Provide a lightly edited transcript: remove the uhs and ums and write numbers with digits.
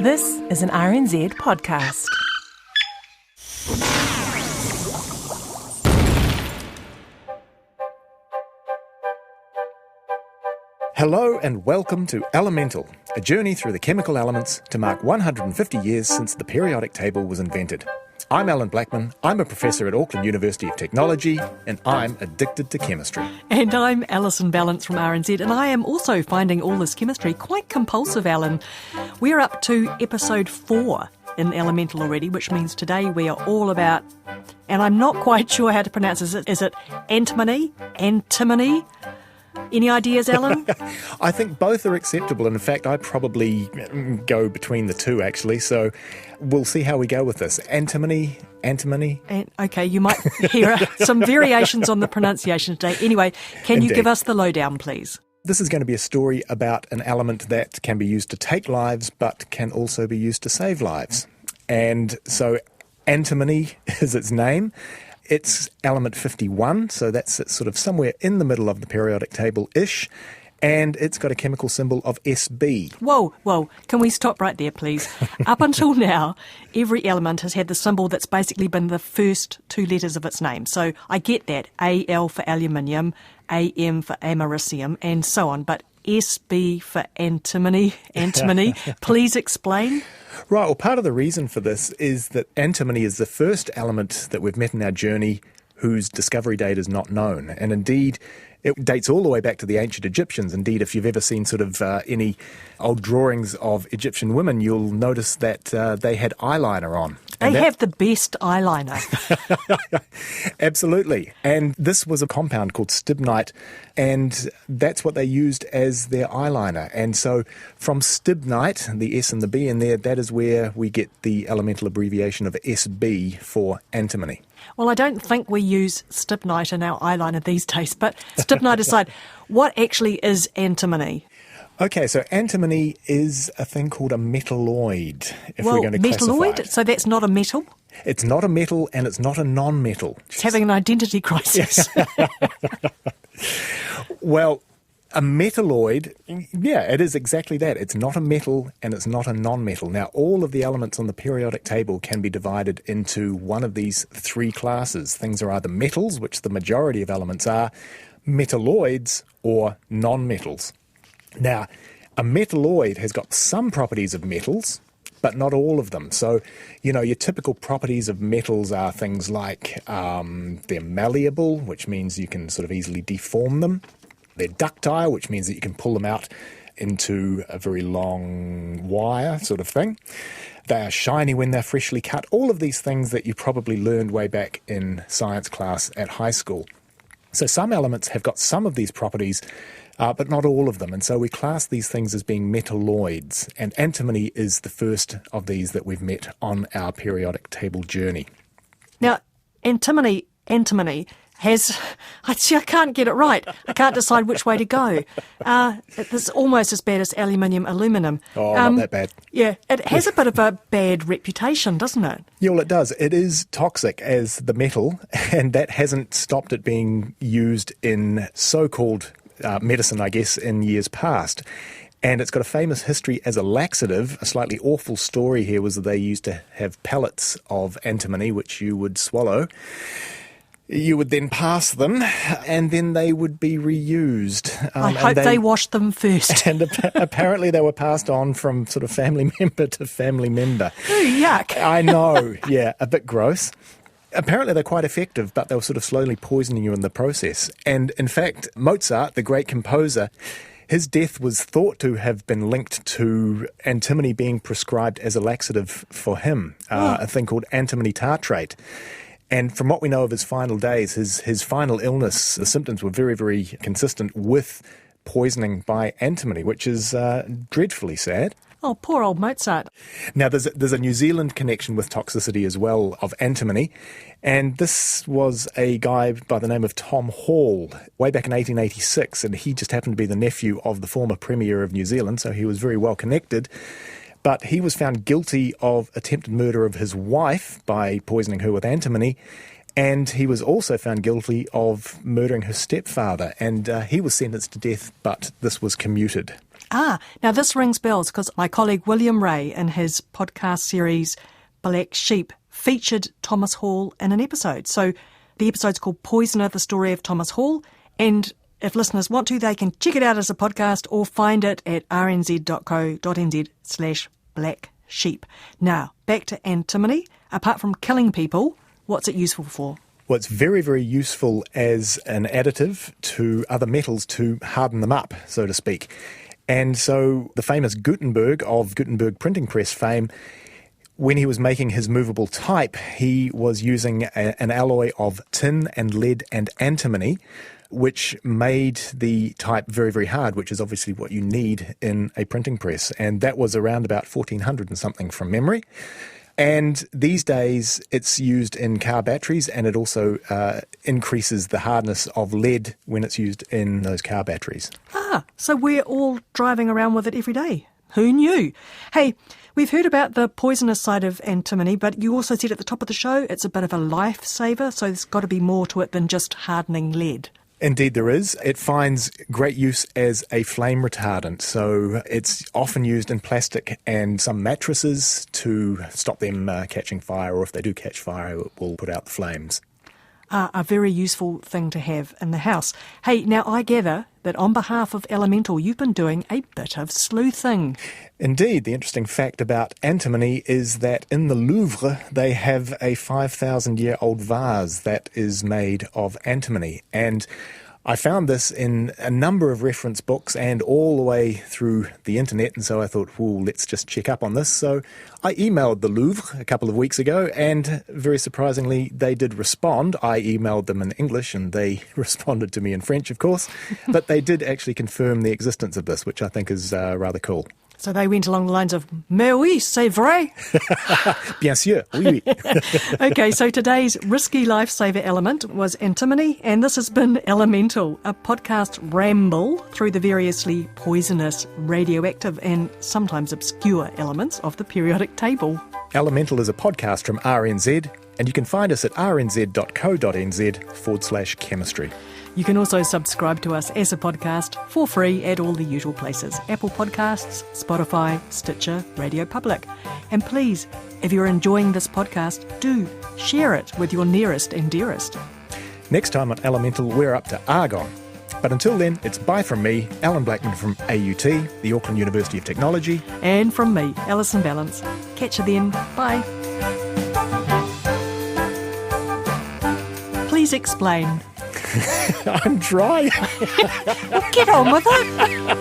This is an RNZ podcast. Hello and welcome to Elemental, a journey through the chemical elements to mark 150 years since the periodic table was invented. I'm Allan Blackman, I'm a professor at Auckland University of Technology, and I'm addicted to chemistry. And I'm Alison Ballance from RNZ, and I am also finding all this chemistry quite compulsive, Alan. We're up to episode 4 in Elemental already, which means today we are all about, and I'm not quite sure how to pronounce it. Is it antimony? Antimony? Any ideas, Alan? I think both are acceptable. In fact, I probably go between the two, actually. So we'll see how we go with this. Antimony. Okay, you might hear some variations on the pronunciation today. Anyway, can you give us the lowdown, please? This is going to be a story about an element that can be used to take lives, but can also be used to save lives. And so antimony is its name. It's element 51, so that's sort of somewhere in the middle of the periodic table-ish, and it's got a chemical symbol of Sb. Whoa, can we stop right there, please? Up until now, every element has had the symbol that's basically been the first 2 letters of its name. So I get that, Al for aluminium, Am for americium, and so on, but Sb for antimony, please explain. Right, well, part of the reason for this is that antimony is the first element that we've met in our journey whose discovery date is not known. And indeed, it dates all the way back to the ancient Egyptians. Indeed, if you've ever seen sort of any old drawings of Egyptian women, you'll notice that they had eyeliner on. They have the best eyeliner. Absolutely. And this was a compound called stibnite, and that's what they used as their eyeliner. And so from stibnite, the S and the B in there, that is where we get the elemental abbreviation of Sb for antimony. Well, I don't think we use stibnite in our eyeliner these days, but stibnite aside, what actually is antimony? Okay, so antimony is a thing called a metalloid, if we're going to classify it. So that's not a metal? It's not a metal and it's not a non-metal. It's having an identity crisis. Well, a metalloid, yeah, it is exactly that. It's not a metal and it's not a non-metal. Now, all of the elements on the periodic table can be divided into one of these 3 classes. Things are either metals, which the majority of elements are, metalloids, or non-metals. Now, a metalloid has got some properties of metals, but not all of them. So, your typical properties of metals are things like they're malleable, which means you can sort of easily deform them. They're ductile, which means that you can pull them out into a very long wire sort of thing. They are shiny when they're freshly cut. All of these things that you probably learned way back in science class at high school. So some elements have got some of these properties, but not all of them. And so we class these things as being metalloids. And antimony is the first of these that we've met on our periodic table journey. Now, antimony has... I can't get it right. I can't decide which way to go. It's almost as bad as aluminum. Oh, not that bad. Yeah, it has a bit of a bad reputation, doesn't it? Yeah, well, it does. It is toxic as the metal, and that hasn't stopped it being used in so-called medicine, I guess, in years past. And it's got a famous history as a laxative. A slightly awful story here was that they used to have pellets of antimony, which you would swallow. You would then pass them, and then they would be reused. I hope they washed them first. And apparently they were passed on from sort of family member to family member. Ooh, yuck. I know, yeah, a bit gross. Apparently they're quite effective, but they were sort of slowly poisoning you in the process. And in fact, Mozart, the great composer, his death was thought to have been linked to antimony being prescribed as a laxative for him, a thing called antimony tartrate. And from what we know of his final days, his final illness, the symptoms were very, very consistent with poisoning by antimony, which is dreadfully sad. Oh, poor old Mozart. Now, there's a New Zealand connection with toxicity as well of antimony, and this was a guy by the name of Tom Hall way back in 1886, and he just happened to be the nephew of the former Premier of New Zealand, so he was very well connected. But he was found guilty of attempted murder of his wife by poisoning her with antimony, and he was also found guilty of murdering her stepfather, and he was sentenced to death, but this was commuted. Now this rings bells because my colleague William Ray in his podcast series Black Sheep featured Thomas Hall in an episode. So the episode's called Poisoner, the Story of Thomas Hall, and if listeners want to, they can check it out as a podcast or find it at rnz.co.nz/blacksheep. Now, back to antimony. Apart from killing people, what's it useful for? Well, it's very, very useful as an additive to other metals to harden them up, so to speak. And so the famous Gutenberg of Gutenberg printing press fame, when he was making his movable type, he was using an alloy of tin and lead and antimony, which made the type very, very hard, which is obviously what you need in a printing press. And that was around about 1400 and something from memory. And these days it's used in car batteries, and it also increases the hardness of lead when it's used in those car batteries. So we're all driving around with it every day. Who knew? Hey, we've heard about the poisonous side of antimony, but you also said at the top of the show it's a bit of a lifesaver, so there's got to be more to it than just hardening lead. Indeed there is. It finds great use as a flame retardant. So it's often used in plastic and some mattresses to stop them catching fire, or if they do catch fire, it will put out the flames. A very useful thing to have in the house. Hey, now I gather that on behalf of Elemental, you've been doing a bit of sleuthing. Indeed. The interesting fact about antimony is that in the Louvre they have a 5,000-year-old vase that is made of antimony. And I found this in a number of reference books and all the way through the internet, and so I thought, well, let's just check up on this. So I emailed the Louvre a couple of weeks ago, and very surprisingly, they did respond. I emailed them in English, and they responded to me in French, of course, but they did actually confirm the existence of this, which I think is rather cool. So they went along the lines of, mais oui, c'est vrai. Bien sûr, oui, oui. Okay, so today's risky lifesaver element was antimony, and this has been Elemental, a podcast ramble through the variously poisonous, radioactive and sometimes obscure elements of the periodic table. Elemental is a podcast from RNZ, and you can find us at rnz.co.nz/chemistry. You can also subscribe to us as a podcast for free at all the usual places: Apple Podcasts, Spotify, Stitcher, Radio Public. And please, if you're enjoying this podcast, do share it with your nearest and dearest. Next time on Elemental, we're up to argon. But until then, it's bye from me, Allan Blackman from AUT, the Auckland University of Technology. And from me, Alison Balance. Catch you then. Bye. Please explain. I'm dry. Well, get on with it.